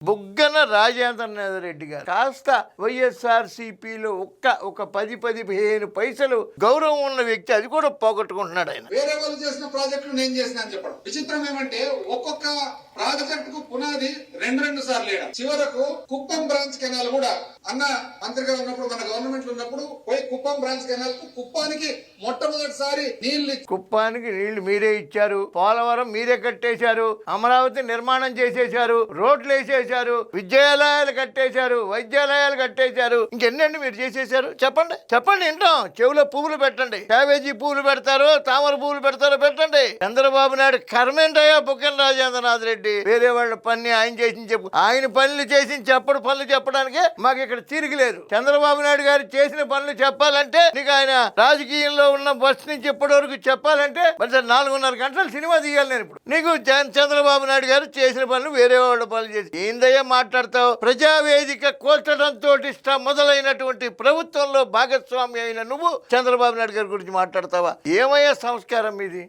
బుగ్గన రాజేంద్రనాథ్ రెడ్డి గారు కాస్త వైఎస్ఆర్సీపీలో ఒక 10-15 పైసలు గౌరవం ఉన్న వ్యక్తి, అది కూడా పోగొట్టుకుంటున్నాడు ఆయన. వేరే వాళ్ళు చేసిన ప్రాజెక్టులు నేను చేసిన అని చెప్పడం విచిత్రం. ఏమంటే ఒక్కొక్క ప్రాజెక్టుకు పునాది రెండు సార్లు వేయడం. చివరకు కుప్పం బ్రాంచ్ కెనాల్ కూడా అన్న మంత్రిగా ఉన్నప్పుడు, మన గవర్నమెంట్ ఉన్నప్పుడు పోయి కుప్పం బ్రాంచ్ కెనాల్ కు కుప్పానికి మొట్టమొదటిసారి కుప్పానికి నీళ్లు మీరే ఇచ్చారు, పోలవరం మీరే కట్టేశారు, అమరావతి నిర్మాణం చేసేశారు, రోడ్లు వేసేశారు, విద్యాలయాలు కట్టేశారు, వైద్యాలయాలు కట్టేశారు. ఇంకెన్నండి మీరు చేసేశారు? చెప్పండి చెప్పండి, వింటాం. చెవులో పువ్వులు పెట్టండి, క్యాబేజీ పువ్వులు పెడతారు, తామర పువ్వులు పెడతారో పెట్టండి. చంద్రబాబు నాయుడు కర్మేంటయ్యా బుగ్గన రాజేంద్రనాథ్ రెడ్డి. వేరే వాళ్ళ పని ఆయన చేసి చెప్పు, ఆయన పనులు చేసి చెప్పడు పనులు చెప్పడానికి మాకు ఇక్కడ తిరిగిలేదు. చంద్రబాబు నాయుడు గారు చేసిన పనులు చెప్పాలంటే నీకు ఆయన రాజకీయంలో ఉన్న బస్ నుంచి ఇప్పటి వరకు చెప్పాలంటే మరి 4.5 గంటలు సినిమా తీయాలి నేను ఇప్పుడు. నీకు చంద్రబాబు నాయుడు గారు చేసిన పనులు వేరే వాళ్ళ పనులు చేసి ఏందయ్యా మాట్లాడతావు? ప్రజావేదిక కోల్చడంతో మొదలైనటువంటి ప్రభుత్వంలో భాగస్వామి అయిన నువ్వు చంద్రబాబు నాయుడు గారి గురించి మాట్లాడతావా? ఏమయ్యా సంస్కారం ఇది?